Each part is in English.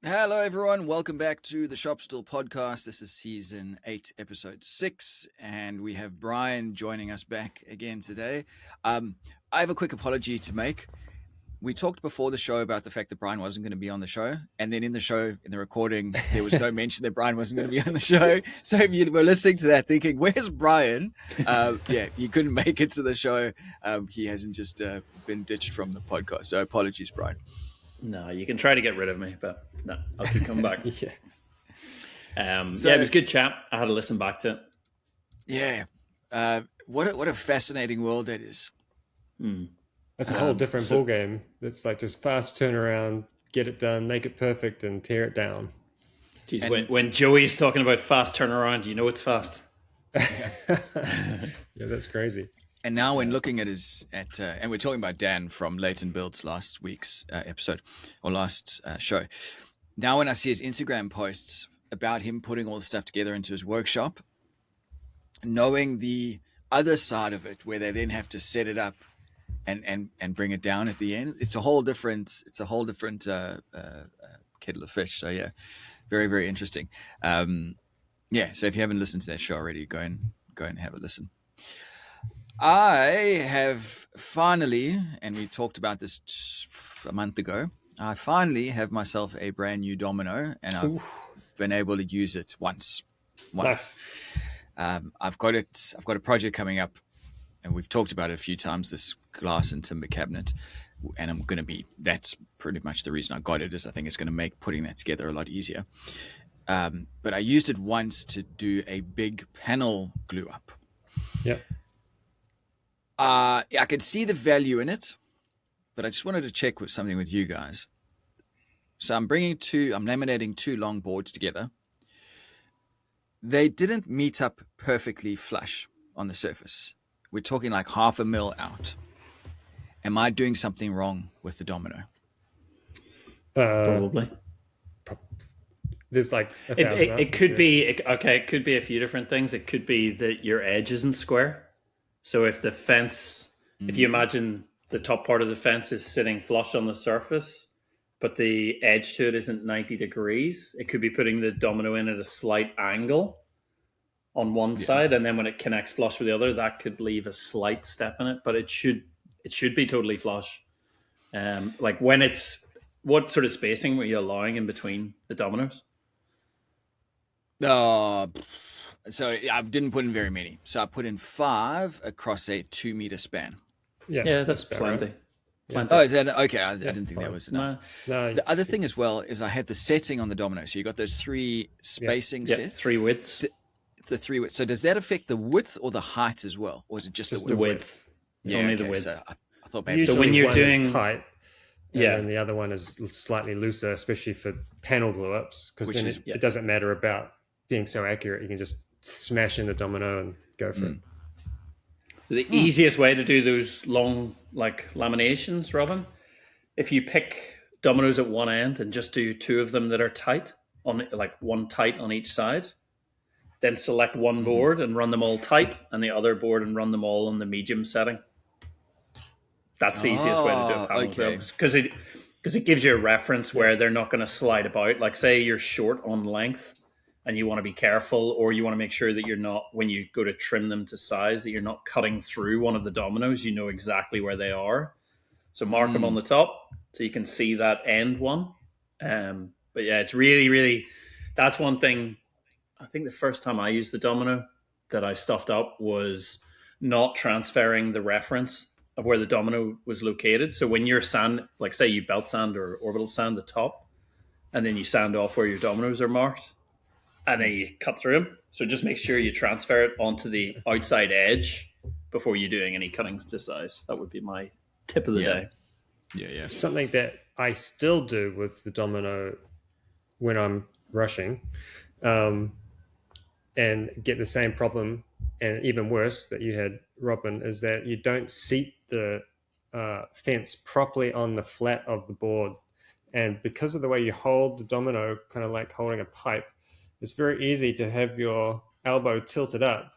Hello, everyone. Welcome back to the Stool podcast. This is season 8, episode 6, and we have Bryan joining us back again today. I have a quick apology to make. We talked before the show about the fact that Bryan wasn't going to be on the show, and then in the recording, there was no mention that Bryan wasn't going to be on the show. So if you were listening to that thinking, where's Bryan? He couldn't make it to the show. He hasn't just been ditched from the podcast. So apologies, Bryan. No, you can try to get rid of me, but no, I'll keep coming back. It was a good chat. I had to listen back to it. Yeah. What a fascinating world that is. That's a whole different ball game. It's like just fast turnaround, get it done, make it perfect, and tear it down. Geez, when Joey's talking about fast turnaround, you know it's fast. Yeah, that's crazy. And now when looking at and we're talking about Dan from Leighton Builds last week's episode or last show. Now when I see his Instagram posts about him putting all the stuff together into his workshop, knowing the other side of it where they then have to set it up and bring it down at the end, it's a whole different kettle of fish. So yeah, very, very interesting. So if you haven't listened to that show already, go and have a listen. I have finally, and we talked about this a month ago, I finally have myself a brand new domino, and I've been able to use it once. Nice. I've got a project coming up, and we've talked about it a few times, this glass and timber cabinet, and that's pretty much the reason I got it, is I think it's going to make putting that together a lot easier. But I used it once to do a big panel glue up. Yep. I could see the value in it, but I just wanted to check something with you guys. So I'm laminating 2 long boards together. They didn't meet up perfectly flush on the surface. We're talking like 0.5 mil out. Am I doing something wrong with the domino? Probably. There's like it could be it could be a few different things. It could be that your edge isn't square. So if the fence, if you imagine the top part of the fence is sitting flush on the surface, but the edge to it isn't 90 degrees, it could be putting the domino in at a slight angle on one side, and then when it connects flush with the other, that could leave a slight step in it, but it should be totally flush. What sort of spacing were you allowing in between the dominoes? So I didn't put in very many. So I put in 5 across a 2-meter span. Yeah, that's plenty. Right. Plenty. Oh, is that okay? I didn't think that was enough. No, The other thing as well is I had the setting on the domino. So you got those 3 spacing sets. 3 widths. The 3 widths. So does that affect the width or the height as well, or is it just the width? Yeah, only okay, the width. So I thought maybe. usually so when you're one doing is tight, and the other one is slightly looser, especially for panel glue ups, because then it doesn't matter about being so accurate. You can just smash in the domino and go for it. The easiest way to do those long laminations, Robin, if you pick dominoes at one end and just do 2 of them that are tight, on one tight on each side, then select one board and run them all tight, and the other board and run them all on the medium setting. That's the easiest way to do it, because it gives you a reference where they're not going to slide about. Like say you're short on length and you want to be careful, or you want to make sure that you're not, when you go to trim them to size, that you're not cutting through one of the dominoes. You know exactly where they are. So mark them on the top so you can see that end one. But yeah, it's really, really, that's one thing. I think the first time I used the domino that I stuffed up was not transferring the reference of where the domino was located. So when you're say you belt sand or orbital sand the top, and then you sand off where your dominoes are marked, and then you cut through them. So just make sure you transfer it onto the outside edge before you're doing any cuttings to size. That would be my tip of the day. Yeah. Something that I still do with the domino when I'm rushing, and get the same problem, and even worse that you had, Robin, is that you don't seat the fence properly on the flat of the board. And because of the way you hold the domino, kind of like holding a pipe, it's very easy to have your elbow tilted up,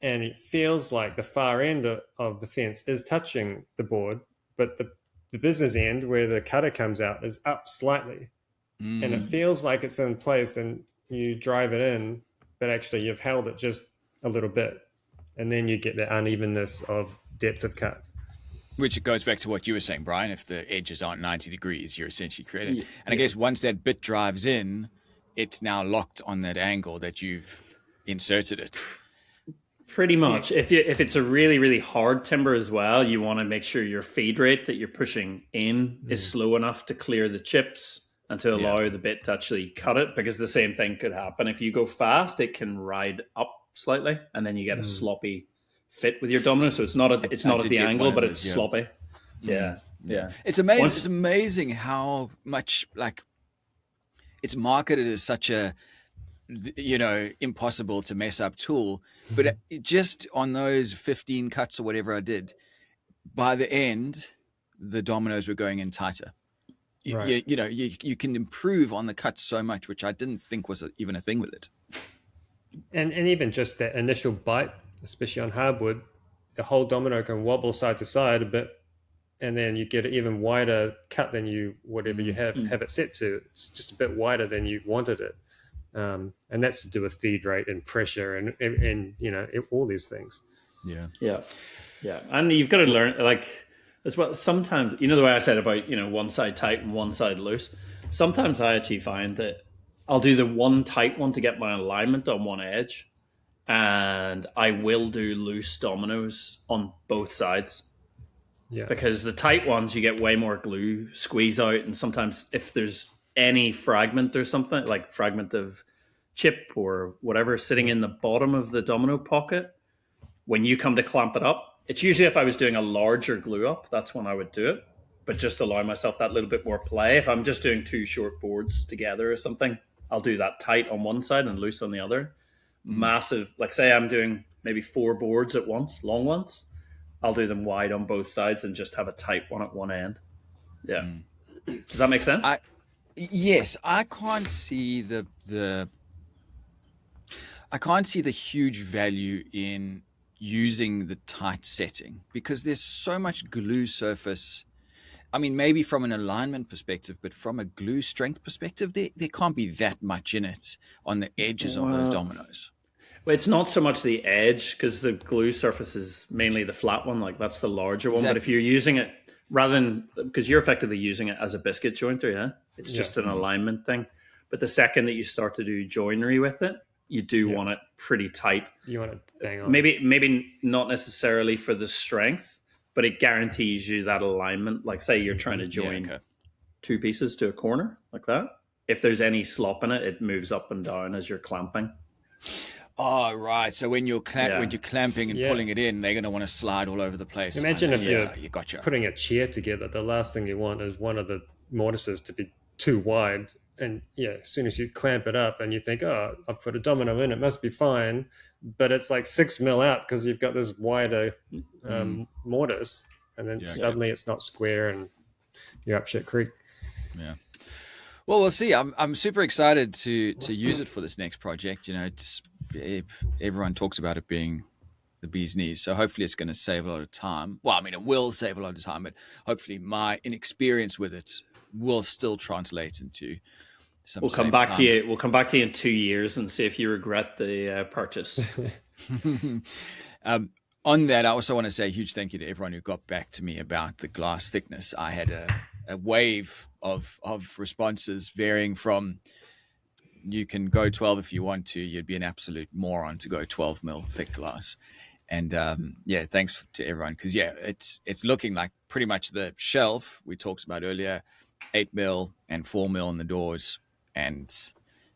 and it feels like the far end of the fence is touching the board, but the business end where the cutter comes out is up slightly. and it feels like it's in place, and you drive it in, but actually you've held it just a little bit, and then you get the unevenness of depth of cut. Which goes back to what you were saying, Brian. If the edges aren't 90 degrees, you're essentially creating. And I guess once that bit drives in, it's now locked on that angle that you've inserted it. Pretty much. If it's a really, really hard timber as well, you want to make sure your feed rate that you're pushing in is slow enough to clear the chips and to allow the bit to actually cut it, because the same thing could happen. If you go fast, it can ride up slightly, and then you get a sloppy fit with your domino. So it's not at the angle, but it's sloppy. Yeah. It's amazing. It's amazing how much, like, it's marketed as such a, impossible to mess up tool, but just on those 15 cuts or whatever I did, by the end, the dominoes were going in tighter. Right. You can improve on the cuts so much, which I didn't think was even a thing with it. And even just that initial bite, especially on hardwood, the whole domino can wobble side to side a bit, and then you get an even wider cut than you have it set to. It's just a bit wider than you wanted it, and that's to do with feed rate and pressure and all these things. Yeah. And you've got to learn, like, as well. Sometimes, the way I said about one side tight and one side loose. Sometimes I actually find that I'll do the one tight one to get my alignment on one edge, and I will do loose dominoes on both sides. Yeah. Because the tight ones, you get way more glue squeeze out, and sometimes if there's any fragment or something, like fragment of chip or whatever sitting in the bottom of the domino pocket, when you come to clamp it up, it's usually if I was doing a larger glue up, that's when I would do it. But just allow myself that little bit more play. If I'm just doing two short boards together or something, I'll do that tight on one side and loose on the other. Massive, like say I'm doing maybe 4 boards at once, long ones, I'll do them wide on both sides and just have a tight one at one end. Yeah. Does that make sense? Yes, I can't see the huge value in using the tight setting, because there's so much glue surface. I mean, maybe from an alignment perspective, but from a glue strength perspective, there can't be that much in it on the edges of those dominoes. Well, it's not so much the edge, because the glue surface is mainly the flat one, like that's the larger one. But if you're using it because you're effectively using it as a biscuit jointer, it's just an alignment thing. But the second that you start to do joinery with it, you do want it pretty tight. You want it bang on. Maybe not necessarily for the strength, but it guarantees you that alignment. Like say you're trying to join 2 pieces to a corner like that. If there's any slop in it, it moves up and down as you're clamping. Oh, right. So when you're clamping and pulling it in, they're going to want to slide all over the place. Imagine if you're putting a chair together, the last thing you want is one of the mortises to be too wide. And as soon as you clamp it up and you think, oh, I'll put a domino in, it must be fine. But it's like 6 mil out because you've got this wider mortise. And then suddenly it's not square and you're up shit creek. Yeah. Well, we'll see. I'm super excited to use it for this next project. Everyone talks about it being the bee's knees, so hopefully it's going to save a lot of time. Well, I mean, it will save a lot of time, but hopefully my inexperience with it will still translate into some. We'll come back to you. We'll come back to you in 2 years and see if you regret the purchase. On that, I also want to say a huge thank you to everyone who got back to me about the glass thickness. I had a wave of responses varying from you can go 12 if you want to, you'd be an absolute moron to go 12 mil thick glass. And thanks to everyone, because it's looking like pretty much the shelf we talked about earlier, 8 mil and 4 mil in the doors, and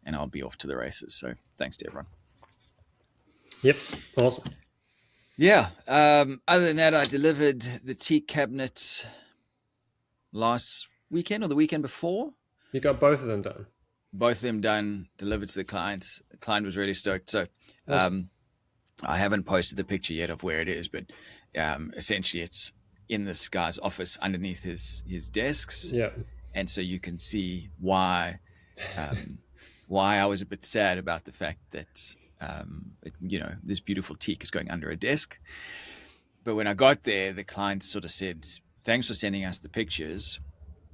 I'll be off to the races. So thanks to everyone. Yep, awesome. Yeah. Other than that, I delivered the teak cabinets last weekend or the weekend before. You got both of them done? Both of them done, delivered to the client. The client was really stoked. So awesome. I haven't posted the picture yet of where it is, but essentially it's in this guy's office underneath his desks. Yeah. And so you can see why I was a bit sad about the fact that, this beautiful teak is going under a desk. But when I got there, the client sort of said, thanks for sending us the pictures.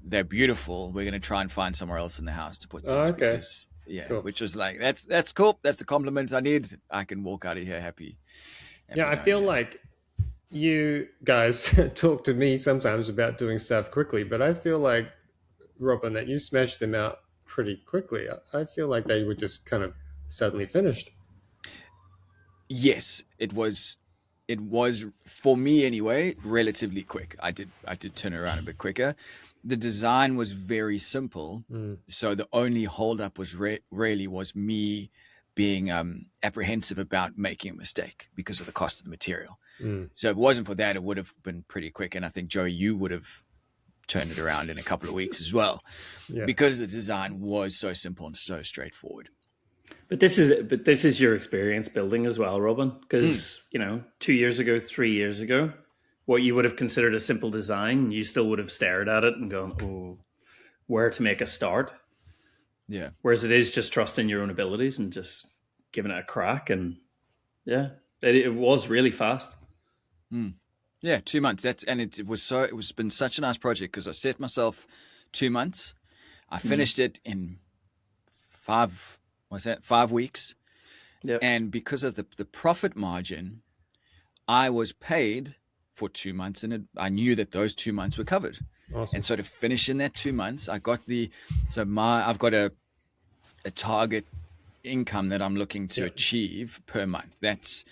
they're beautiful. We're going to try and find somewhere else in the house to put these. Oh, okay. Because, Cool. which was like, that's cool. That's the compliments I need. I can walk out of here happy. Yeah, I feel like you guys talk to me sometimes about doing stuff quickly, but I feel like, Robin, that you smashed them out pretty quickly. I feel like they were just kind of suddenly finished. Yes, it was for me anyway, relatively quick. I did turn around a bit quicker. The design was very simple, so the only holdup was really was me being apprehensive about making a mistake because of the cost of the material. So if it wasn't for that, it would have been pretty quick. And I think, Joey, you would have turned it around in a couple of weeks as well, because the design was so simple and so straightforward. But this is your experience building as well, Robin, because 2 years ago, 3 years ago, what you would have considered a simple design, you still would have stared at it and gone, "Oh, where to make a start?" Yeah. Whereas it is just trusting your own abilities and just giving it a crack, and it was really fast. Yeah, 2 months. It was been such a nice project because I set myself 2 months. I finished it in 5 weeks. Yep. And because of the profit margin, I was paid for 2 months, and I knew that those 2 months were covered. Awesome. And so to finish in that 2 months, I've got a target income that I'm looking to achieve per month. That's,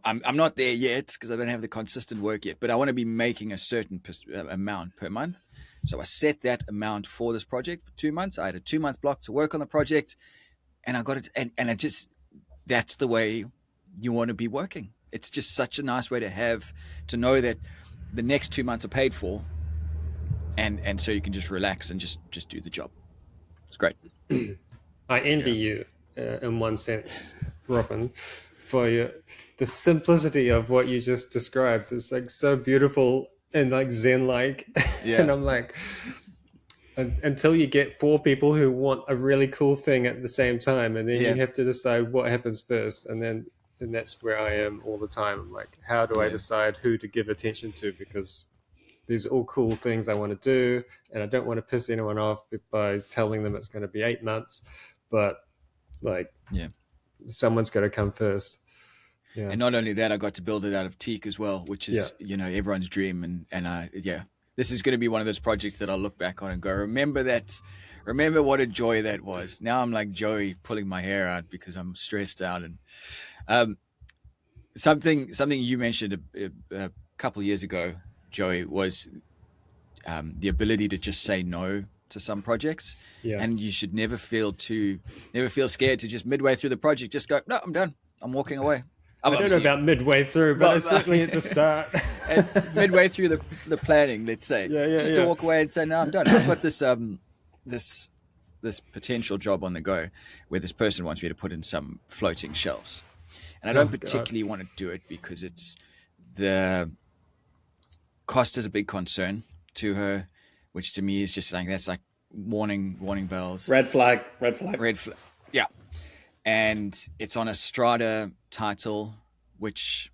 I'm not there yet because I don't have the consistent work yet, but I want to be making a certain amount per month. So I set that amount for this project for 2 months. I had a 2-month block to work on the project, and I got it. And I just, that's the way you want to be working. It's just such a nice way to know that the next 2 months are paid for, and so you can just relax and just do the job. It's great. I envy you in one sense, Robin, for the simplicity of what you just described. It's like so beautiful and like Zen-like. Yeah. And I'm like, until you get 4 people who want a really cool thing at the same time, and then you have to decide what happens first, and that's where I am all the time. I'm like, how do I decide who to give attention to? Because these are all cool things I want to do, and I don't want to piss anyone off by telling them it's going to be 8 months, but someone's got to come first. Yeah. And not only that, I got to build it out of teak as well, which is everyone's dream. And this is going to be one of those projects that I'll look back on and go, remember what a joy that was. Now I'm like Joey pulling my hair out because I'm stressed out. And something you mentioned a couple of years ago, Joey, was the ability to just say no to some projects. And you should never feel scared to just midway through the project just go, no, I'm done, I'm walking away. I don't know about midway through, but certainly at the start. Midway through the planning, let's say, to walk away and say, no, I'm done. I've got this potential job on the go where this person wants me to put in some floating shelves, and I don't particularly want to do it because the cost is a big concern to her, which to me is just like, that's like warning bells. Red flag. Yeah. And it's on a strata title, which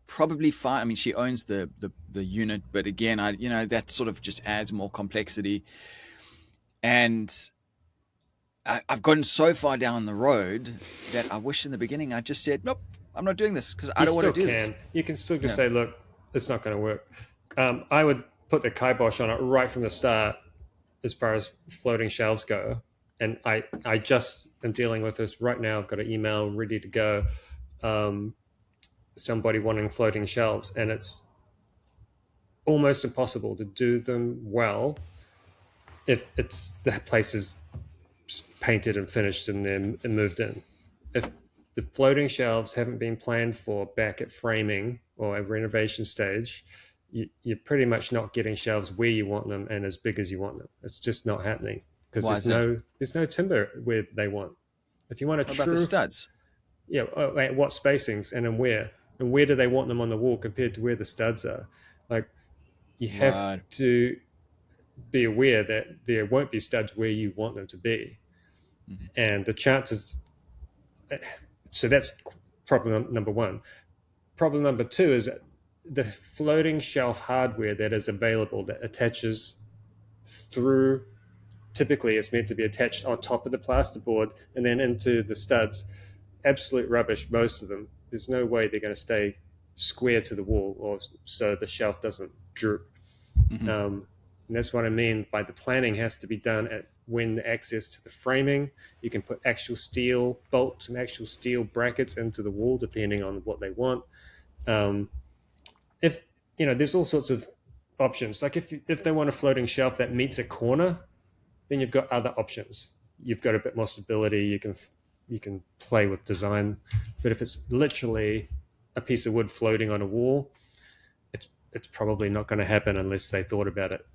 probably fine. I mean, she owns the unit, but again, that sort of just adds more complexity. And I've gotten so far down the road that I wish in the beginning I just said, nope, I'm not doing this because I don't want to do this. You can still just say, look, it's not going to work. I would put the kibosh on it right from the start as far as floating shelves go. And I just am dealing with this right now. I've got an email ready to go. Somebody wanting floating shelves, and it's almost impossible to do them well if the place is painted and finished and then moved in. If the floating shelves haven't been planned for back at framing or at renovation stage, you're pretty much not getting shelves where you want them and as big as you want them. It's just not happening. Because there's no timber where they want. If you want a What about the studs? Yeah, what spacings and where do they want them on the wall compared to where the studs are? Like, you have to be aware that there won't be studs where you want them to be, and the chances. So that's problem number one. Problem number two is the floating shelf hardware that is available that attaches through. Typically, it's meant to be attached on top of the plasterboard and then into the studs. Absolute rubbish, most of them. There's no way they're going to stay square to the wall, or so the shelf doesn't droop. And that's what I mean by the planning has to be done at when the access to the framing. You can put actual steel bolts and actual steel brackets into the wall, depending on what they want. If there's all sorts of options. Like if they want a floating shelf that meets a corner, then you've got other options. You've got a bit more stability. You can play with design. But if it's literally a piece of wood floating on a wall, it's probably not going to happen unless they thought about it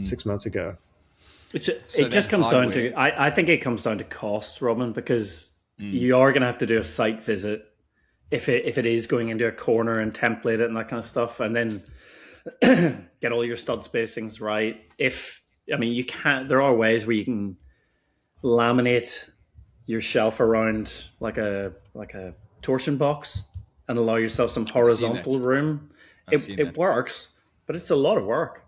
6 months ago. It just comes down to, I think it comes down to cost, Robin, because you are going to have to do a site visit if it is going into a corner and template it and that kind of stuff, and then get all your stud spacings right. You can't, there are ways where you can laminate your shelf around like a torsion box and allow yourself some horizontal room. It works, but it's a lot of work.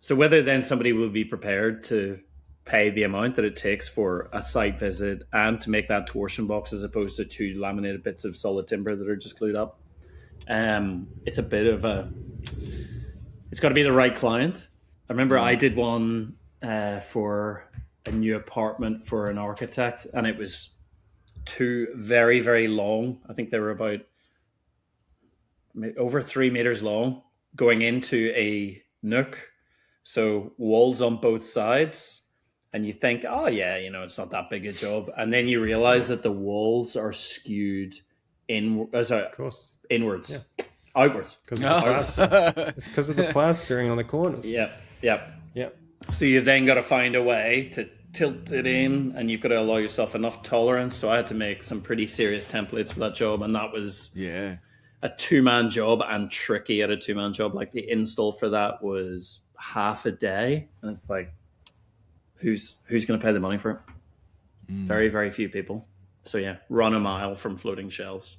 So whether then somebody will be prepared to pay the amount that it takes for a site visit and to make that torsion box as opposed to 2 laminated bits of solid timber that are just glued up, it's a bit of it's got to be the right client. I remember I did one for a new apartment for an architect, and it was 2 very, very long. I think they were about over 3 meters long, going into a nook. So walls on both sides. And you think, oh yeah, it's not that big a job. And then you realize that the walls are skewed inwards. Yeah. Outwards. Because of the plaster. It's because of the plastering on the corners. Yeah. Yeah. So you've then got to find a way to tilt it in, and you've got to allow yourself enough tolerance. So I had to make some pretty serious templates for that job, and that was a 2-man job, and tricky at a 2-man job. Like the install for that was half a day, and it's like, who's going to pay the money for it? Very, very few people. So yeah, run a mile from floating shelves,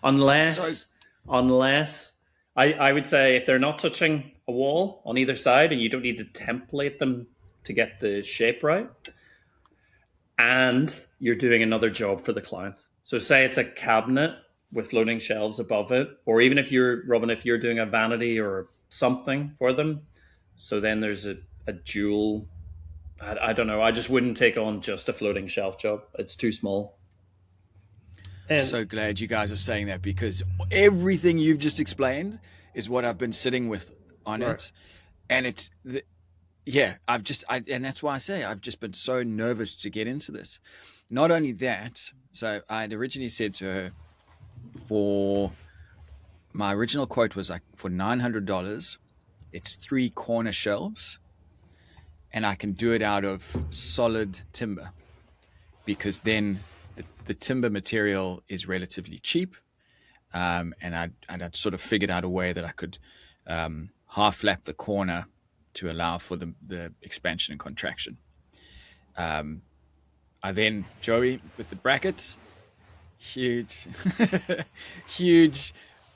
unless I would say if they're not touching a wall on either side, and you don't need to template them to get the shape right, and you're doing another job for the client. So say it's a cabinet with floating shelves above it, or even if you're doing a vanity or something for them, so then there's a dual, I don't know, I just wouldn't take on just a floating shelf job. It's too small. And so glad you guys are saying that, because everything you've just explained is what I've been sitting with on it. And and that's why I say I've just been so nervous to get into this. Not only that, so I had originally said to her, for my original quote was like, for $900, it's 3 corner shelves, and I can do it out of solid timber, because then the timber material is relatively cheap, and I'd sort of figured out a way that I could half flap the corner to allow for the expansion and contraction. I then, Joey, with the brackets, huge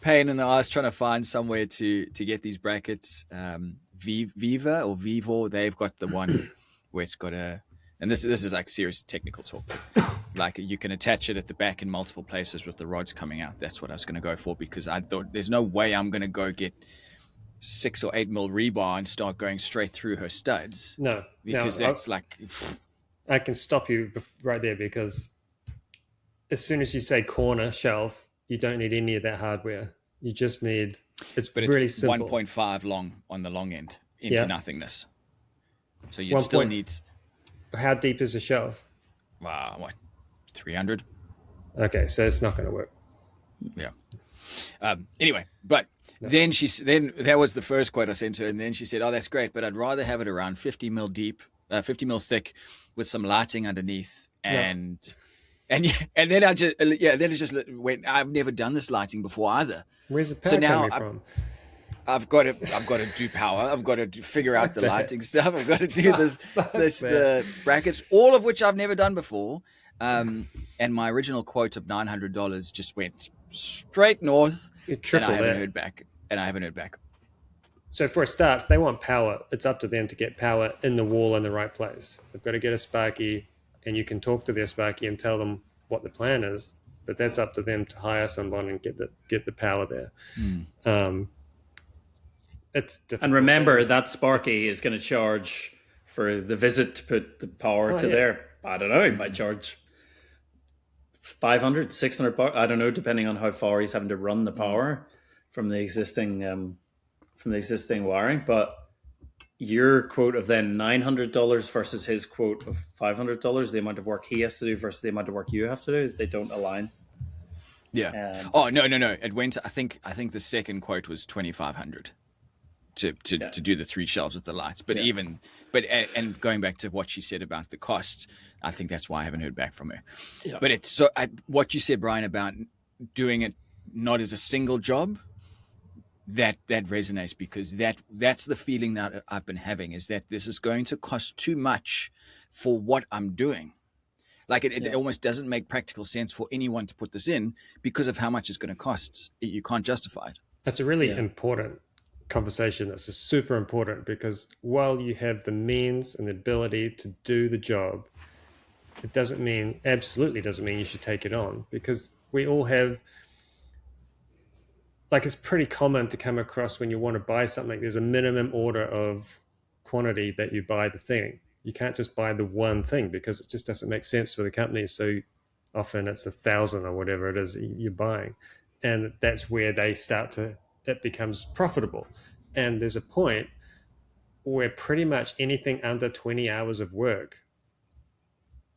pain in the ass trying to find somewhere to get these brackets. Viva or Vivor, they've got the one where it's got and this is like serious technical talk. Like you can attach it at the back in multiple places with the rods coming out. That's what I was going to go for, because I thought there's no way I'm going to go get 6 or 8 mil rebar and start going straight through her studs. No, because that's like. I can stop you right there, because as soon as you say corner shelf, you don't need any of that hardware. You just need, it's really simple. 1.5 long on the long end into nothingness. So you still need. How deep is a shelf? Wow, what, 300? Okay, so it's not going to work. Yeah. Anyway, but then that was the first quote I sent her, and then she said, "Oh, that's great, but I'd rather have it around 50 mil deep, 50 mil thick, with some lighting underneath." And then I just then it just went. I've never done this lighting before either. Where's the power coming from? I've got to do power. I've got to figure out the lighting stuff. I've got to do the brackets, all of which I've never done before. And my original quote of $900 just went straight north, and I haven't heard back. So for a start, if they want power, it's up to them to get power in the wall in the right place. They've got to get a sparky, and you can talk to their sparky and tell them what the plan is. But that's up to them to hire someone and get the power there. It's difficult. And remember, that Sparky is going to charge for the visit to put the power to there. I don't know. He might charge 500, 600 bucks. I don't know, depending on how far he's having to run the power from the existing wiring. But your quote of then $900 versus his quote of $500, the amount of work he has to do versus the amount of work you have to do, they don't align. Yeah. No. It went. I think the second quote was $2,500 to do the 3 shelves with the lights. But and going back to what she said about the costs, I think that's why I haven't heard back from her. Yeah. But it's so what you said, Brian, about doing it not as a single job. That resonates, because that's the feeling that I've been having, is that this is going to cost too much for what I'm doing. Like it almost doesn't make practical sense for anyone to put this in because of how much it's going to cost. You can't justify it. That's a really important conversation. That's super important, because while you have the means and the ability to do the job, it absolutely doesn't mean you should take it on, because we all have, like, it's pretty common to come across when you want to buy something, there's a minimum order of quantity that you buy the thing. You can't just buy the one thing, because it just doesn't make sense for the company. So often it's 1,000 or whatever it is you're buying. And that's where it becomes profitable. And there's a point where pretty much anything under 20 hours of work,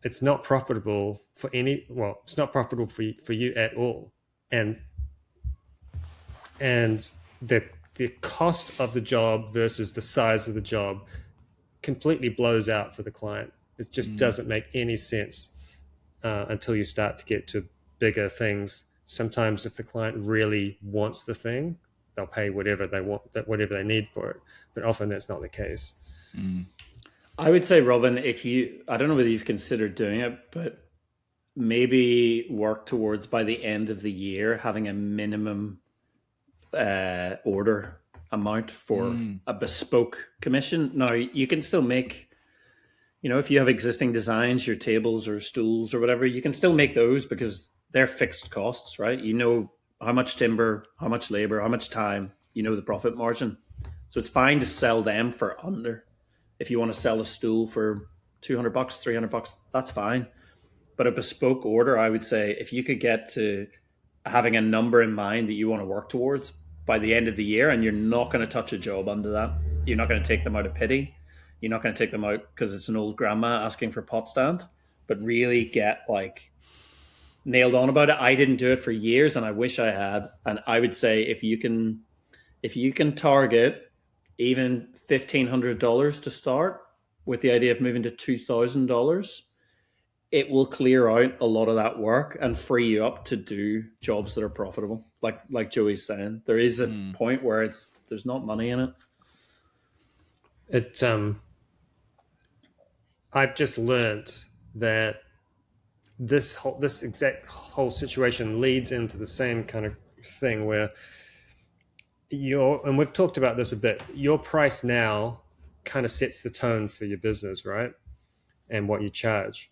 it's not profitable it's not profitable for you at all. And the cost of the job versus the size of the job completely blows out for the client. It just doesn't make any sense until you start to get to bigger things. Sometimes if the client really wants the thing, they'll pay whatever they want, whatever they need for it. But often that's not the case. I would say, Robin, I don't know whether you've considered doing it, but maybe work towards, by the end of the year, having a minimum order amount for a bespoke commission. Now, you can still make, if you have existing designs, your tables or stools or whatever, you can still make those because they're fixed costs, right? You know how much timber, how much labor, how much time, the profit margin. So it's fine to sell them for under. If you want to sell a stool for $200, $300, that's fine. But a bespoke order, I would say, if you could get to having a number in mind that you want to work towards by the end of the year, and you're not going to touch a job under that. You're not going to take them out of pity. You're not going to take them out because it's an old grandma asking for pot stand, but really get nailed on about it. I didn't do it for years, and I wish I had. And I would say if you can target even $1,500 to start, with the idea of moving to $2,000, it will clear out a lot of that work and free you up to do jobs that are profitable. Like Joey's saying, there is a point where there's not money in it. I've just learned that this exact whole situation leads into the same kind of thing where and we've talked about this a bit, your price now kind of sets the tone for your business, right? And what you charge.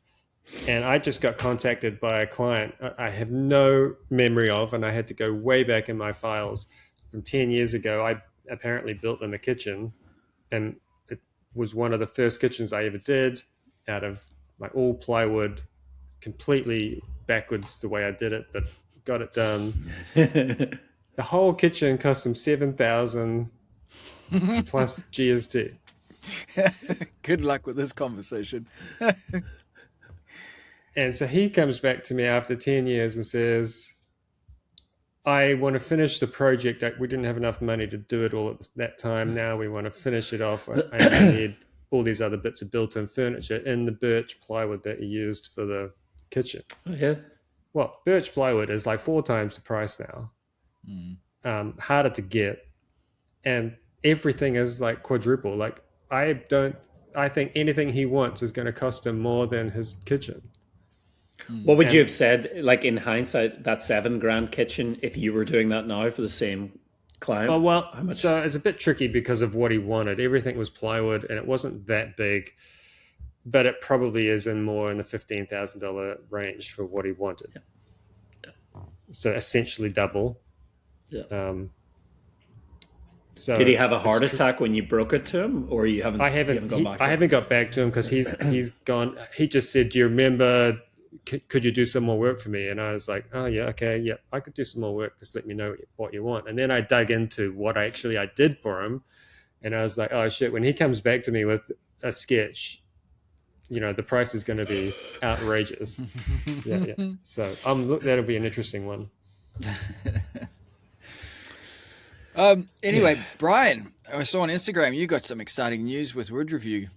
And I just got contacted by a client I have no memory of, and I had to go way back in my files from 10 years ago. I apparently built them a kitchen, and it was one of the first kitchens I ever did, out of all plywood, completely backwards the way I did it, but got it done. The whole kitchen cost them $7,000 plus GST. Good luck with this conversation. And so he comes back to me after 10 years and says, I want to finish the project. We didn't have enough money to do it all at that time. Now we want to finish it off. I need all these other bits of built-in furniture in the birch plywood that he used for the kitchen. Yeah. Well, birch plywood is 4 times the price now. Harder to get. And everything is quadruple. I think anything he wants is going to cost him more than his kitchen. What would you have said, in hindsight, that $7,000 kitchen, if you were doing that now for the same client? Oh, well, How much? so it's a bit tricky because of what he wanted. Everything was plywood and it wasn't that big, but it probably is more in the $15,000 range for what he wanted. Yeah. So essentially double. Yeah. So Did he have a heart attack when you broke it to him, or you haven't? I you haven't. gone back I to him? haven't got back to him because he's gone. He just said, "Do you remember? Could you do some more work for me?" And I was like, "Oh yeah, okay, yeah, I could do some more work. Just let me know what you want." And then I dug into what I did for him, and I was like, "Oh shit!" When he comes back to me with a sketch, the price is going to be outrageous. Yeah. So that'll be an interesting one. Anyway, Brian, I saw on Instagram you got some exciting news with Wood Review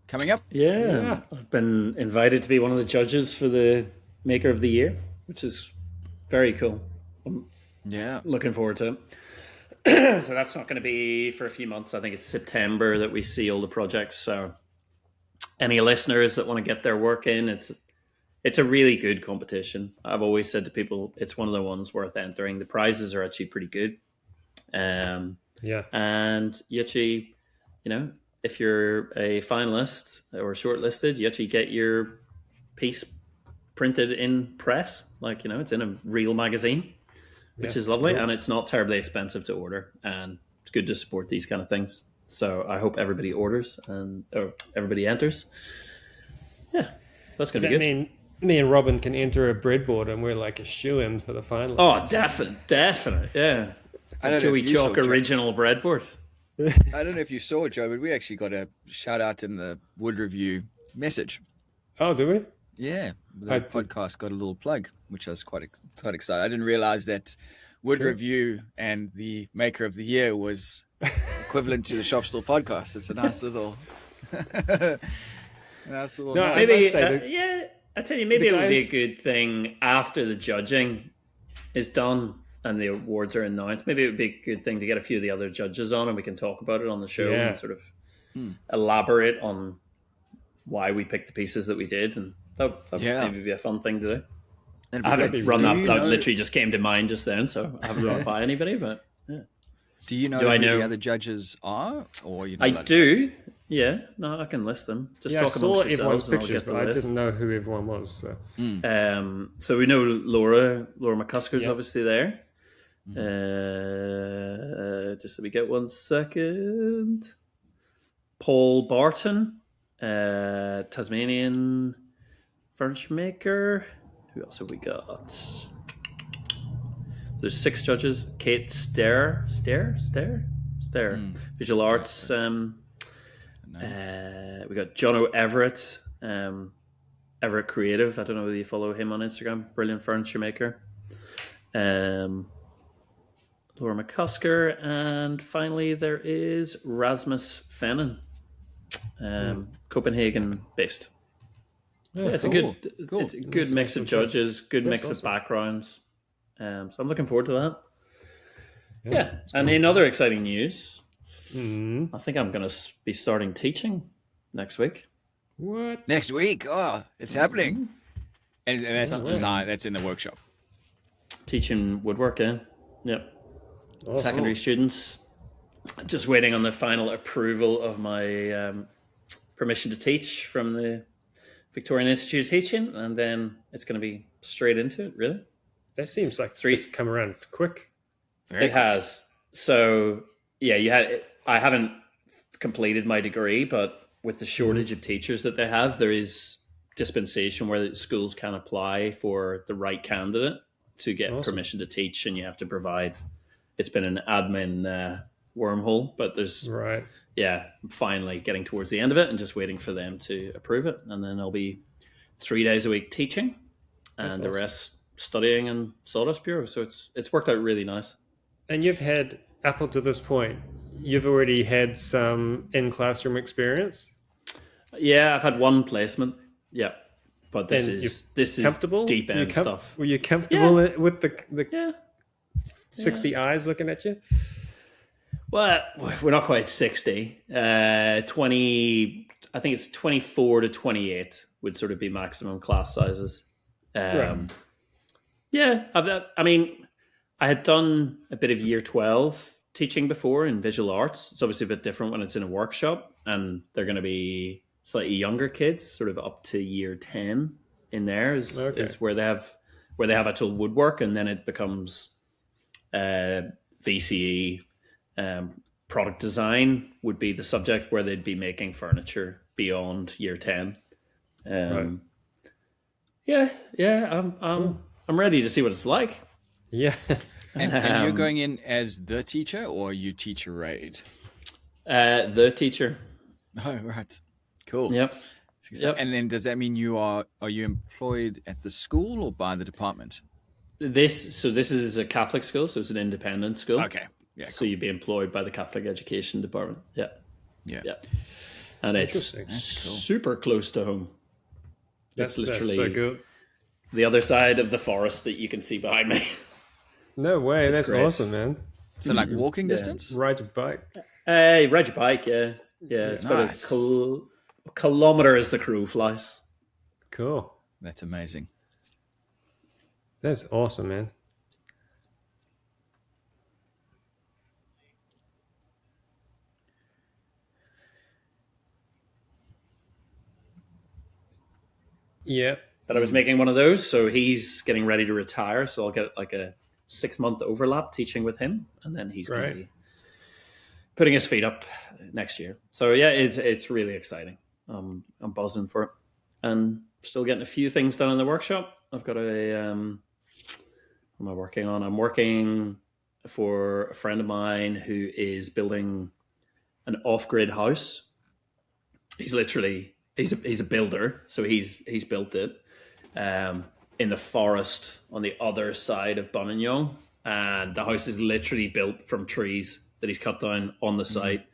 coming up. Yeah. I've been invited to be one of the judges for the Maker of the Year, which is very cool. I'm looking forward to it. So that's not going to be for a few months. I think it's September that we see all the projects. So any listeners that want to get their work in, it's a really good competition. I've always said to people, it's one of the ones worth entering. The prizes are actually pretty good. And you actually, if you're a finalist or shortlisted, you actually get your piece printed in press, it's in a real magazine, which is lovely, cool. And it's not terribly expensive to order, and it's good to support these kind of things. So I hope everybody orders or everybody enters. Yeah, that's going to be good. Mean me and Robin can enter a breadboard and we're like a shoe-in for the finalists? Oh, definite, yeah. Joey Chalk original breadboard. I don't know if you saw it, Joe, but we actually got a shout out in the Wood Review message. Oh, do we? Yeah, the podcast got a little plug, which I was quite excited. I didn't realize that Wood Review and the Maker of the Year was equivalent to the Shop Stool podcast. It's a nice little. I tell you, maybe it would be a good thing after the judging is done and the awards are announced. Maybe it would be a good thing to get a few of the other judges on and we can talk about it on the show and sort of elaborate on why we picked the pieces that we did. And that would maybe be a fun thing to do. I haven't run that. That literally just came to mind just then, so I haven't run it by anybody. But do you know who the other judges are? Or I do. Yeah, no, I can list them. Just talk amongst yourselves, and I'll get the list. I didn't know who everyone was. So, so we know Laura McCusker's obviously there. Just let me get 1 second. Paul Barton, Tasmanian furniture maker. Who else have we got? There's 6 judges. Kate Stair, visual arts. We got Jono Everett, Everett Creative. I don't know whether you follow him on Instagram. Brilliant furniture maker. Laura McCusker, and finally there is Rasmus Fennon, Copenhagen based. It's a good mix of judges, good mix of backgrounds. So I'm looking forward to that. Yeah. And in other exciting news, I think I'm going to be starting teaching next week. What? Next week? Oh, it's happening. And that's design. That's in the workshop. Teaching woodworking. Yep. Oh, secondary students. Just waiting on the final approval of my permission to teach from the Victorian Institute of Teaching, and then it's going to be straight into it, really. That seems like it's come around quick. It has. So, I haven't completed my degree, but with the shortage of teachers that they have, there is dispensation where the schools can apply for the right candidate to get permission to teach, and you have to provide. It's been an admin wormhole, but there's I'm finally getting towards the end of it and just waiting for them to approve it, and then I'll be 3 days a week teaching, and the rest studying in Sawdust Bureau. So it's worked out really nice. And you've had up until this point, you've already had some in classroom experience. Yeah, I've had one placement. Yeah, but this is comfortable? Deep end stuff. Were you comfortable with the 60 eyes looking at you? Well, we're not quite 60. 20, I think it's 24 to 28 would sort of be maximum class sizes. Yeah, I had done a bit of year 12 teaching before in visual arts. It's obviously a bit different when it's in a workshop, and they're going to be slightly younger kids, sort of up to year 10 in there is where they have actual woodwork, and then it becomes VCE. Product design would be the subject where they'd be making furniture beyond year 10. Right. I'm ready to see what it's like. Yeah. And you're going in as the teacher, or you teacher aide? The teacher. Oh, right. Cool. Yep. And then does that mean are you employed at the school or by the department? This is a Catholic school, so it's an independent school. Okay. Yeah. So you'd be employed by the Catholic Education Department. Yeah. And it's super close to home. It's literally so good. the other side of the forest that you can see behind me. No way. That's great. awesome, man. So like walking distance? Ride your bike. Ride your bike, yeah. Yeah, it's Nice. about a kilometre as the crow flies. Cool. That's amazing. That's awesome, man. Yeah. That I was making one of those, so he's getting ready to retire, so I'll get like a 6-month overlap teaching with him, and then he's going to be putting his feet up next year. So yeah, it's really exciting. I'm buzzing for it, and still getting a few things done in the workshop. I've got what am I working on? I'm working for a friend of mine who is building an off-grid house. He's a builder, so he's built it in the forest on the other side of Bunninyoung, and the house is literally built from trees that he's cut down on the site,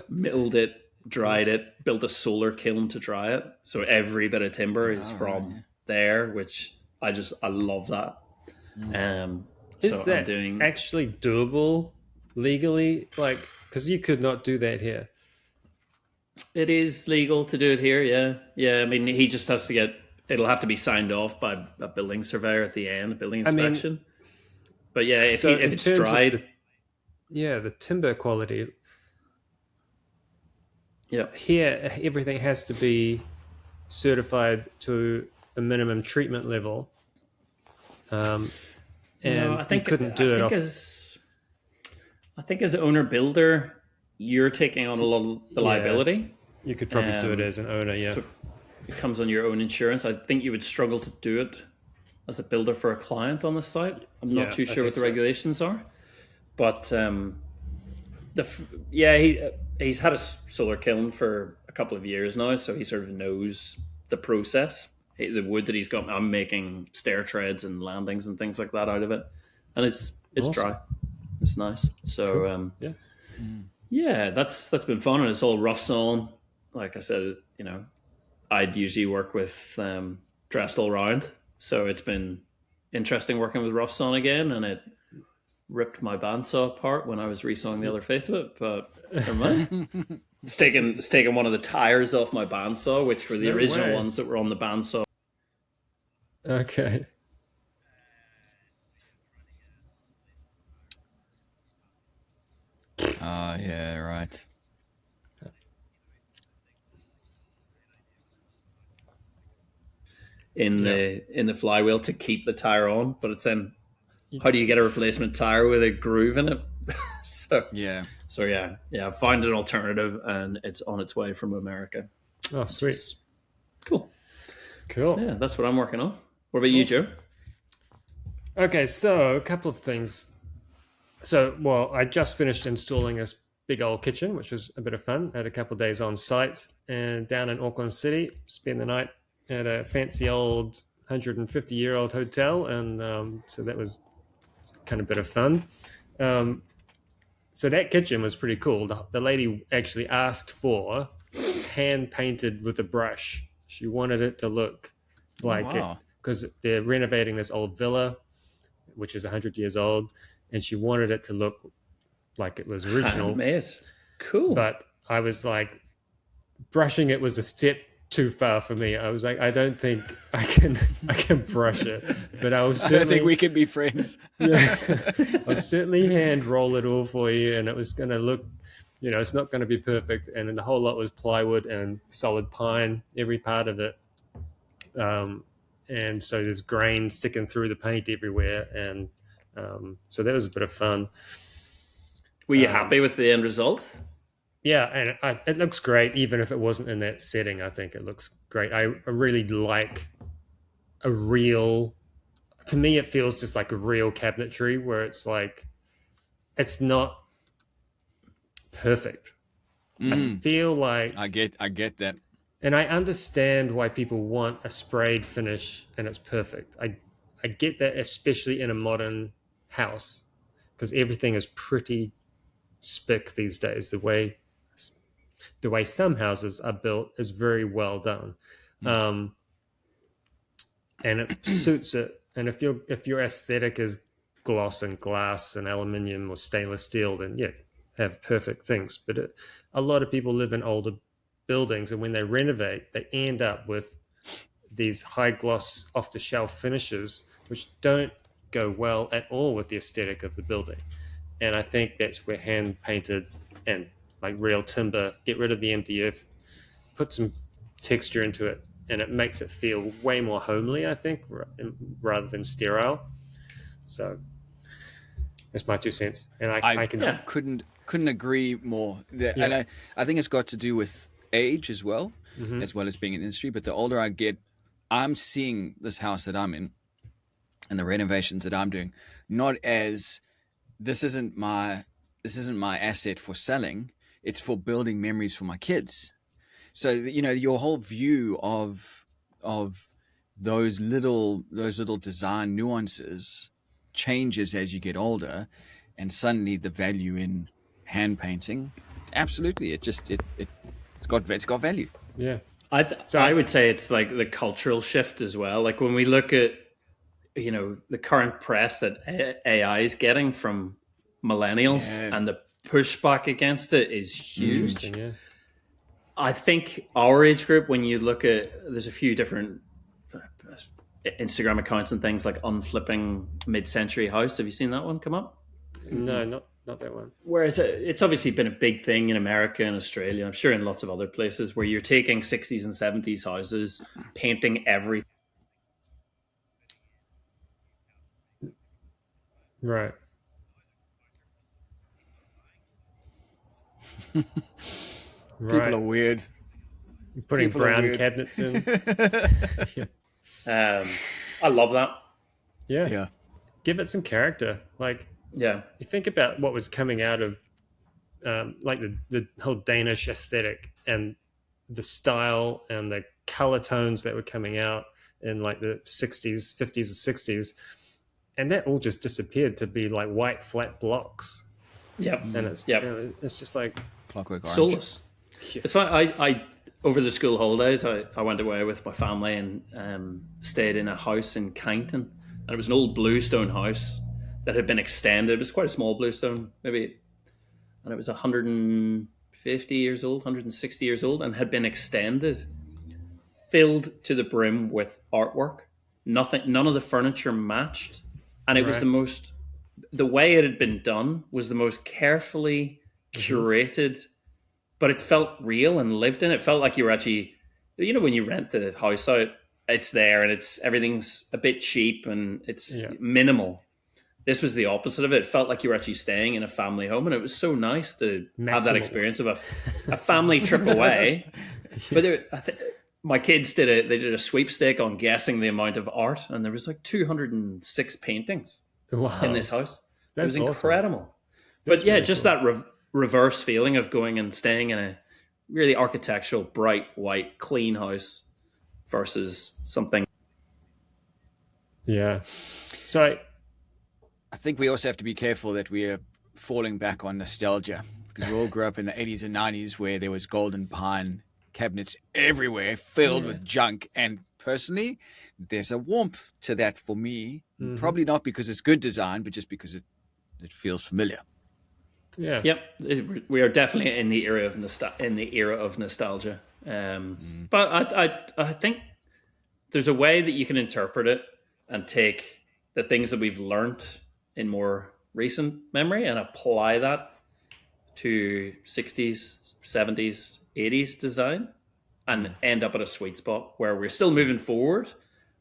milled it, dried it, built a solar kiln to dry it. So every bit of timber is from there, which I love that. Is that actually doable legally? Like, because you could not do that here. It is legal to do it here, yeah. I mean, he just has to it'll have to be signed off by a building surveyor at the end, a building inspection. But yeah, if it's dried. The timber quality. Yeah. Here, everything has to be certified to a minimum treatment level. And I think you couldn't do it off. I think as owner builder, you're taking on a lot of the liability. You could probably do it as an owner, yeah. So it comes on your own insurance. I think you would struggle to do it as a builder for a client on the site. I'm not too sure what the regulations are. But he's had a solar kiln for a couple of years now, so he sort of knows the process. The wood that he's got, I'm making stair treads and landings and things like that out of it, and it's awesome. Dry. It's nice. So cool. That's been fun, and it's all rough sawn. Like I said, I'd usually work with dressed all round, so it's been interesting working with rough sawn again, and it ripped my bandsaw apart when I was resawing the other face of it, but never mind. It's taken one of the tires off my bandsaw, which were the original ones that were on the bandsaw. Okay. Oh, yeah, right. In the flywheel to keep the tire on, but it's then how do you get a replacement tire with a groove in it? So I found an alternative, and it's on its way from America. Oh, sweet. Cool. So, yeah, that's what I'm working on. What about you, Joe? Okay, so a couple of things. So, I just finished installing this big old kitchen, which was a bit of fun. I had a couple of days on site and down in Auckland City, spend the night at a fancy old 150-year-old hotel, and so that was kind of a bit of fun. So that kitchen was pretty cool. The lady actually asked for hand painted with a brush. She wanted it to look like it, because they're renovating this old villa, which is 100 years old, and she wanted it to look like it was original. Handmade. Cool. But I was like, brushing it was a step too far for me. I was like, I don't think I can brush it, but I was I certainly don't think we can be friends. yeah, I'll certainly hand roll it all for you, and it was going to look, it's not going to be perfect. And then the whole lot was plywood and solid pine, every part of it. And so there's grain sticking through the paint everywhere, and so that was a bit of fun. Were you happy with the end result? Yeah, and it looks great, even if it wasn't in that setting. I think it looks great. I really like a real. To me, it feels just like a real cabinetry, where it's like it's not perfect. I feel like I get that. and I understand why people want a sprayed finish and it's perfect. I get that, especially in a modern house, because everything is pretty spick these days. The way some houses are built is very well done, and it suits it. And if your aesthetic is gloss and glass and aluminium or stainless steel, then yeah, have perfect things. But a lot of people live in older buildings, and when they renovate, they end up with these high gloss off the shelf finishes, which don't go well at all with the aesthetic of the building. And I think that's where hand painted and like real timber, get rid of the MDF, put some texture into it, and it makes it feel way more homely, I think, rather than sterile. So that's my 2 cents. And I can couldn't agree more. And I think it's got to do with age as well as being in the industry. But the older I get, I'm seeing this house that I'm in and the renovations that I'm doing not as this isn't my asset for selling. It's for building memories for my kids. So your whole view of those little design nuances changes as you get older, and suddenly the value in hand painting, absolutely, it's got value. Yeah. I would say it's like the cultural shift as well. Like when we look at the current press that AI is getting from millennials and the pushback against it is huge. Yeah. I think our age group, when you look at, there's a few different Instagram accounts and things like Unflipping Mid-Century House. Have you seen that one come up? No, not that one. Where it's obviously been a big thing in America and Australia, I'm sure in lots of other places, where you're taking 60s and 70s houses, painting everything. Right. People are weird. Putting People are brown weird. cabinets in. I love that. Yeah. Give it some character. Like, Yeah. you think about what was coming out of like the whole Danish aesthetic and the style and the color tones that were coming out in like the 60s, 50s, and 60s. And that all just disappeared to be like white flat blocks. Yep. And it's it's just like Clockwork Orange. soulless. It's fine. I over the school holidays, I went away with my family and stayed in a house in Kyneton, and it was an old bluestone house that had been extended. It was quite a small bluestone, maybe, and it was 150 years old, 160 years old, and had been extended, filled to the brim with artwork. None of the furniture matched, and it was the way it had been done was the most carefully curated, but it felt real and lived in. It felt like you were actually, when you rent the house out, it's there and everything's a bit cheap and it's minimal. This was the opposite of it. It felt like you were actually staying in a family home, and it was so nice to have that experience of a family trip away. But my kids did a sweepstake on guessing the amount of art, and there was like 206 paintings in this house. It was incredible. Awesome. But yeah, really just cool. That reverse feeling of going and staying in a really architectural, bright, white, clean house versus something. Yeah. So I think we also have to be careful that we are falling back on nostalgia, because we all grew up in the 80s and 90s where there was golden pine cabinets everywhere filled with junk. And personally, there's a warmth to that for me. Probably not because it's good design, but just because it feels familiar. Yeah. Yep. We are definitely in the era of nostalgia. But I think there's a way that you can interpret it and take the things that we've learnt in more recent memory and apply that to 60s, 70s, 80s design and end up at a sweet spot where we're still moving forward,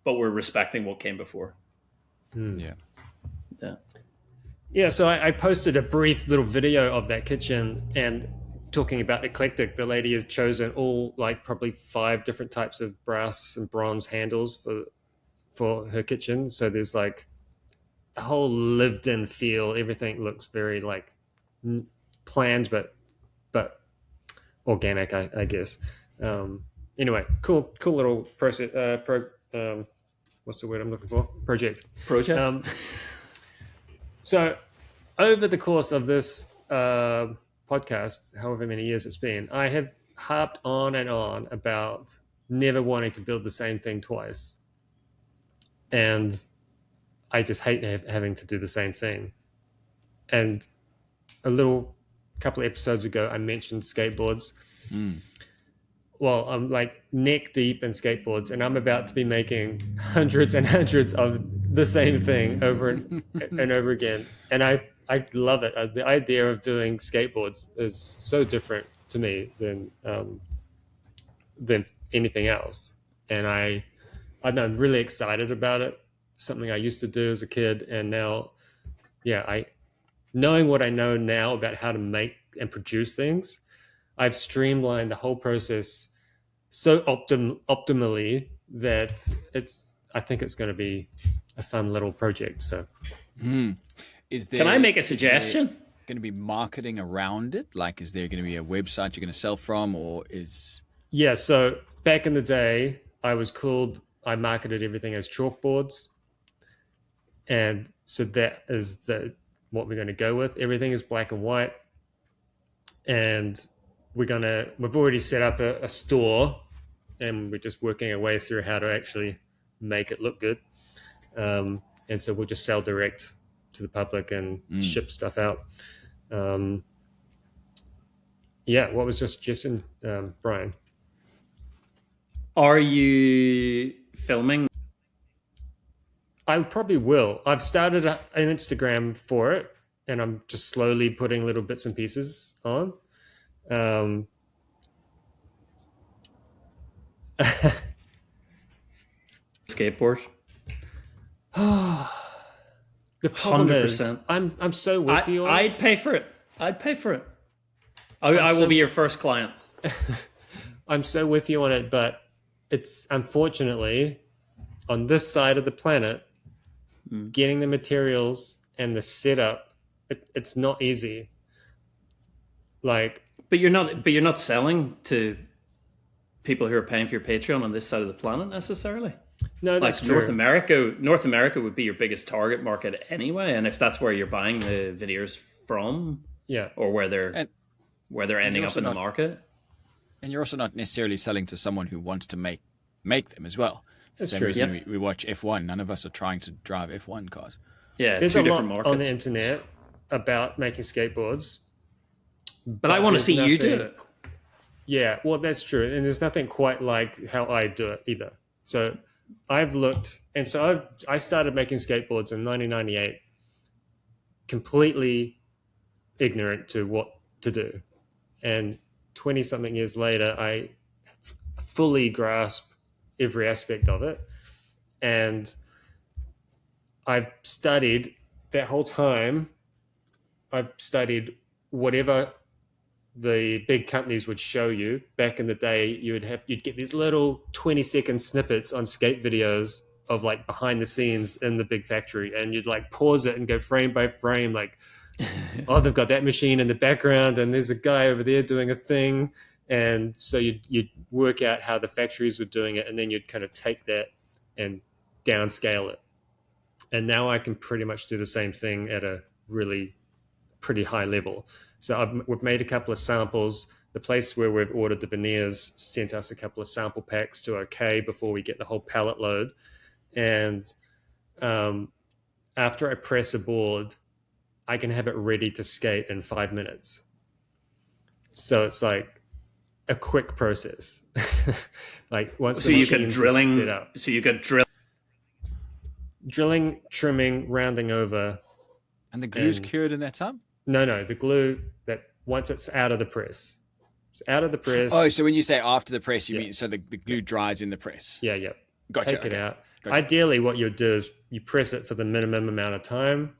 but we're respecting what came before. Yeah. Yeah. Yeah, so I posted a brief little video of that kitchen and talking about eclectic. The lady has chosen all like probably 5 different types of brass and bronze handles for her kitchen. So there's like a whole lived-in feel. Everything looks very like planned, but organic, I guess. Anyway, cool little process. What's the word I'm looking for? Project. So over the course of this podcast, however many years it's been, I have harped on and on about never wanting to build the same thing twice. And I just hate having to do the same thing. And a couple of episodes ago, I mentioned skateboards. Well, I'm like neck deep in skateboards, and I'm about to be making hundreds and hundreds of the same thing over and over again. And I love it. The idea of doing skateboards is so different to me than anything else. And I'm really excited about it. Something I used to do as a kid, and now, knowing what I know now about how to make and produce things, I've streamlined the whole process so optimally that I think it's going to be a fun little project. So, Is there? Can I make a suggestion? Going to be marketing around it? Like, is there going to be a website you're going to sell from, or is? Yeah. So back in the day, I marketed everything as chalkboards, and so that is what we're going to go with. Everything is black and white, and we've already set up a store, and we're just working our way through how to actually make it look good. And so we'll just sell direct to the public and ship stuff out. What was your suggestion, Brian? Are you filming? I probably will. I've started an Instagram for it, and I'm just slowly putting little bits and pieces on. Skateboard. The problem 100%. is, I'm so with you. I'd pay for it. I will be your first client. I'm so with you on it, but it's unfortunately on this side of the planet, getting the materials and the setup, it's not easy. Like, but you're not selling to people who are paying for your Patreon on this side of the planet necessarily. No, that's true. North America would be your biggest target market anyway, and if that's where you're buying the videos from, or where they're ending up in the market. And you're also not necessarily selling to someone who wants to make them as well. That's the same true. reason we watch F1. None of us are trying to drive F1 cars. Yeah, there's two a different lot markets on the internet about making skateboards, but I want to see you do it. Yeah, well, that's true, and there's nothing quite like how I do it either. So I've looked, and so I started making skateboards in 1998, completely ignorant to what to do, and 20-something years later, I fully grasp every aspect of it, and I've studied that whole time. I've studied whatever the big companies would show you. Back in the day, you'd get these little 20-second snippets on skate videos of like behind the scenes in the big factory, and you'd like pause it and go frame by frame, like, oh, they've got that machine in the background and there's a guy over there doing a thing. And so you'd work out how the factories were doing it, and then you'd kind of take that and downscale it. And now I can pretty much do the same thing at a really pretty high level. So we've made a couple of samples. The place where we've ordered the veneers sent us a couple of sample packs to OK before we get the whole pallet load. And after I press a board, I can have it ready to skate in 5 minutes. So it's like a quick process. Like once So the you get machine's drilling. set up, So you get drilling, trimming, rounding over. And the glue's And cured in that time? no, the glue that once it's out of the press, it's out of the press. Oh, so when you say after the press, you Yeah. mean so the glue dries in the press? Yeah. Gotcha. Take it out. Gotcha. Ideally, what you'll do is you press it for the minimum amount of time,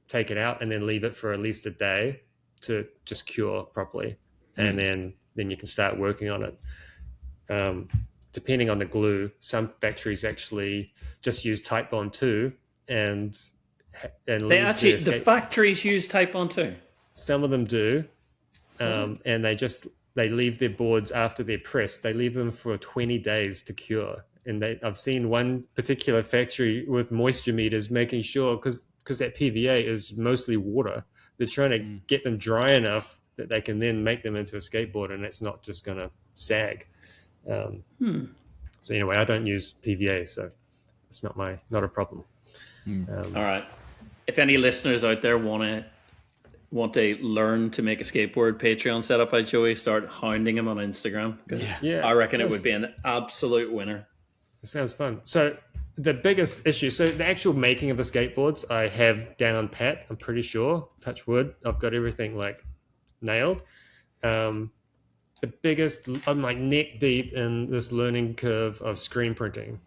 take it out, and then leave it for at least a day to just cure properly, and then you can start working on it. Depending on the glue, some factories actually just use Type Bond 2 and they leave actually the the factories use Type Bond too. Some of them do, and they leave their boards after they're pressed. They leave them for 20 days to cure. And I've seen one particular factory with moisture meters making sure, because that PVA is mostly water, they're trying to get them dry enough that they can then make them into a skateboard, and it's not just going to sag. So anyway, I don't use PVA, so it's not a problem. All right. If any listeners out there want to learn to make a skateboard, Patreon set up by Joey, start hounding him on Instagram, because I reckon it would be an absolute winner. It sounds fun. So the biggest issue, so the actual making of the skateboards, I have down pat. I'm pretty sure. Touch wood. I've got everything like nailed. The biggest, I'm like neck deep in this learning curve of screen printing,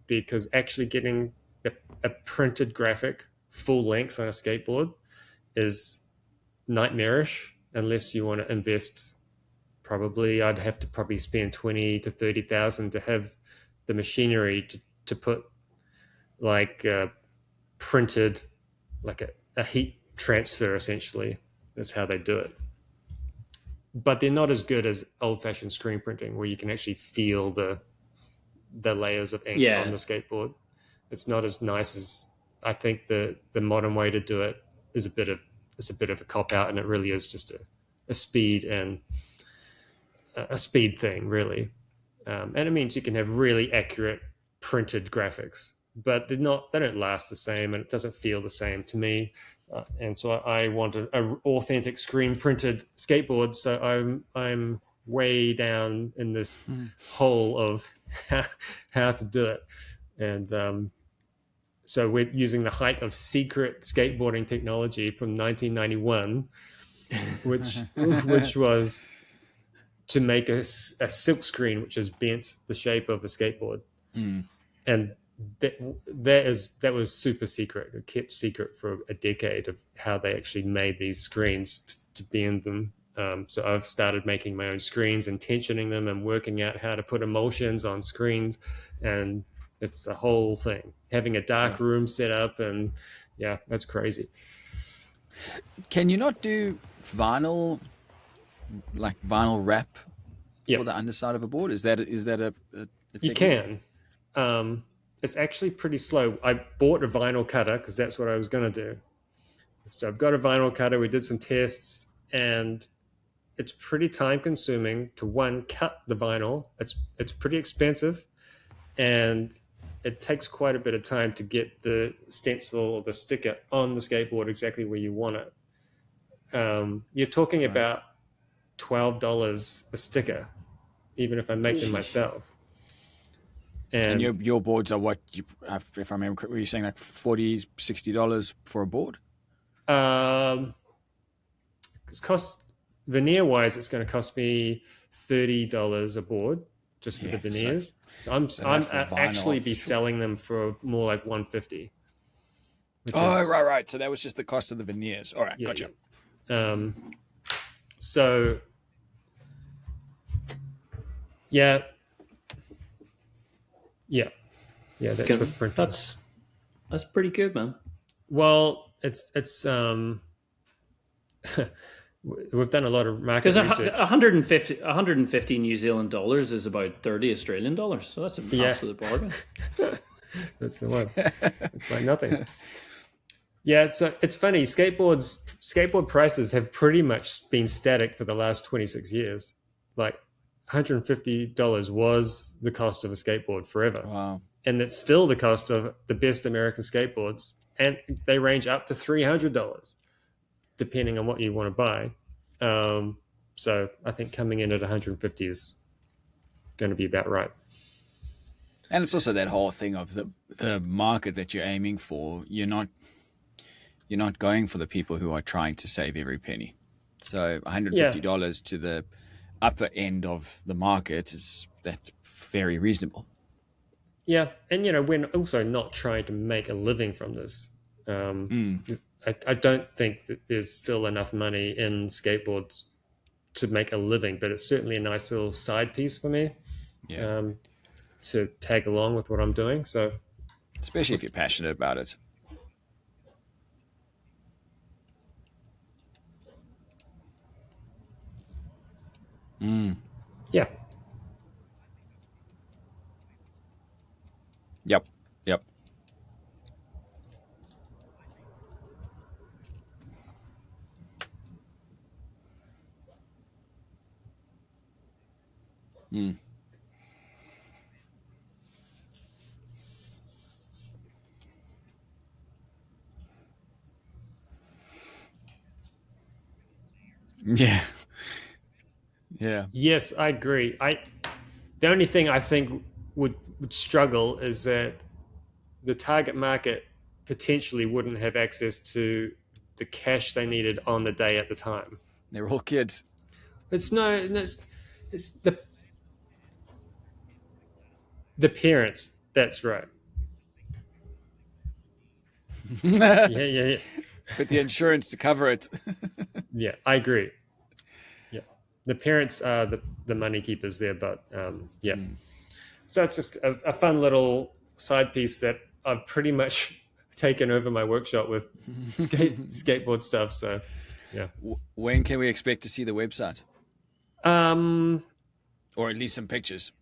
because actually getting a printed graphic full length on a skateboard is nightmarish unless you want to invest. Probably I'd have to probably spend 20 to 30,000 to have the machinery to put like printed, like a heat transfer, essentially. That's how they do it. But they're not as good as old-fashioned screen printing, where you can actually feel the layers of ink on the skateboard. It's not as nice as, I think the modern way to do it is a bit of a cop out, and it really is just a speed thing, really. And it means you can have really accurate printed graphics, but they don't last the same, and it doesn't feel the same to me. And so I want an authentic screen printed skateboard. So I'm way down in this hole of how to do it. And so we're using the height of secret skateboarding technology from 1991, which was to make a silk screen which has bent the shape of a skateboard. And that was super secret. It kept secret for a decade of how they actually made these screens to bend them. So I've started making my own screens and tensioning them and working out how to put emulsions on screens, and it's a whole thing. Having a dark room set up, and yeah, that's crazy. Can you not do vinyl wrap for the underside of a board? Is that a you can. It's actually pretty slow. I bought a vinyl cutter because that's what I was going to do. So I've got a vinyl cutter. We did some tests, and it's pretty time consuming to cut the vinyl. It's pretty expensive, and it takes quite a bit of time to get the stencil or the sticker on the skateboard exactly where you want it. You're talking about $12 a sticker, even if I make them myself. And your boards are what, if I remember correctly, were you saying like $40, $60 for a board? It's veneer wise, it's going to cost me $30 a board just for the veneers. So I'm actually be selling them for more like $150. Right. So that was just the cost of the veneers. All right, gotcha. So yeah. That's what printing. That's pretty good, man. Well, it's we've done a lot of market research. 150 New Zealand dollars is about 30 Australian dollars, so that's an absolute bargain. That's the one. It's like nothing. Yeah, so it's funny. Skateboard prices have pretty much been static for the last 26 years. Like $150 was the cost of a skateboard forever. Wow. And it's still the cost of the best American skateboards. And they range up to $300, depending on what you want to buy. So I think coming in at 150 is going to be about right. And it's also that whole thing of the market that you're aiming for. You're not going for the people who are trying to save every penny. So $150 to the upper end of the market that's very reasonable. Yeah, and we're also not trying to make a living from this. I don't think that there's still enough money in skateboards to make a living, but it's certainly a nice little side piece for me. Yeah. To tag along with what I'm doing. So, especially if you're passionate about it. Yeah. Yep. Yeah. Yeah. Yes, I agree. The only thing I think would struggle is that the target market potentially wouldn't have access to the cash they needed on the day at the time. They're all kids. It's it's the parents. That's right. Yeah. With the insurance to cover it. Yeah, I agree. Yeah, the parents are the money keepers there, but yeah. So it's just a fun little side piece that I've pretty much taken over my workshop with skateboard stuff. So yeah. When can we expect to see the website? Or at least some pictures.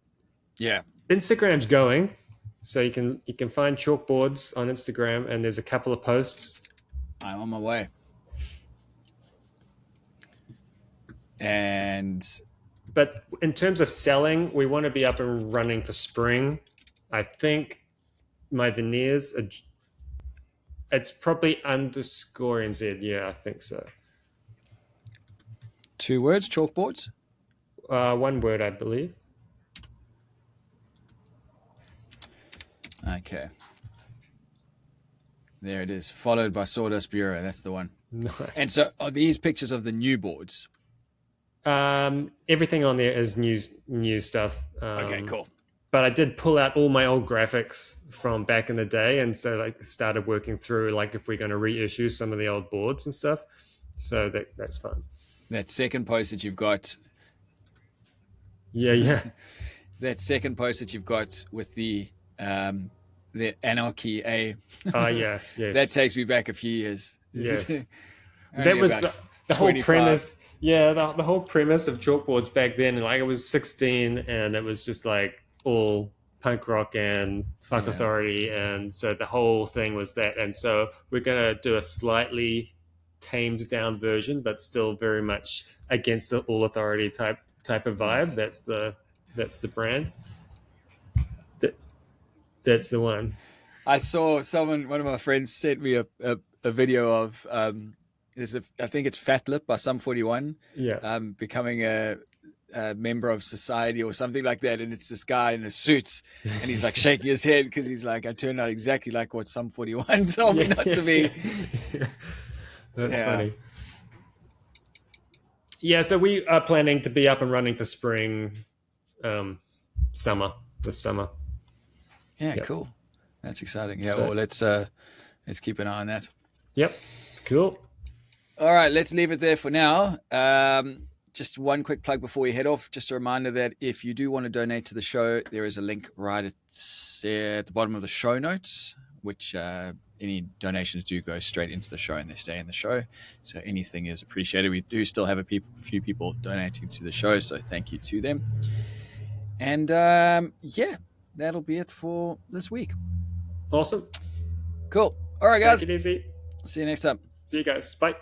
Yeah. Instagram's going, so you can find chalkboards on Instagram, and there's a couple of posts. I'm on my way. But in terms of selling, we want to be up and running for spring. I think my veneers it's probably _NZ. Yeah, I think so. 2 words, chalkboards? 1 word, I believe. Okay. There it is, followed by Sawdust Bureau. That's the one. Nice. And so are these pictures of the new boards? Everything on there is new stuff. Okay, cool. But I did pull out all my old graphics from back in the day, and so started working through if we're going to reissue some of the old boards and stuff. So that's fun. That second post that you've got. Yeah. That second post that you've got with the Anarchy A. Oh yeah, yes. That takes me back a few years. Yes. That was the whole premise. Yeah, the whole premise of chalkboards back then. I was 16, and it was just all punk rock and Funk Authority, and so the whole thing was that. And so we're gonna do a slightly tamed down version, but still very much against the All Authority type of vibe. Yes. That's the brand. That's the one. I saw one of my friends sent me a video of I think it's Fat Lip by Sum 41. Yeah. Becoming a member of society or something like that, and it's this guy in a suit, and he's shaking his head because he's I turned out exactly like what Sum 41 told me not to be. That's funny. Yeah, so we are planning to be up and running for spring, this summer. Yeah, cool. That's exciting. Yeah, well, let's keep an eye on that. Yep, cool. All right, let's leave it there for now. Just one quick plug before we head off. Just a reminder that if you do want to donate to the show, there is a link right at the bottom of the show notes, which any donations do go straight into the show and they stay in the show. So anything is appreciated. We do still have a few people donating to the show, so thank you to them. And that'll be it for this week. Awesome. Cool. All right, guys. Take it easy. See you next time. See you guys. Bye.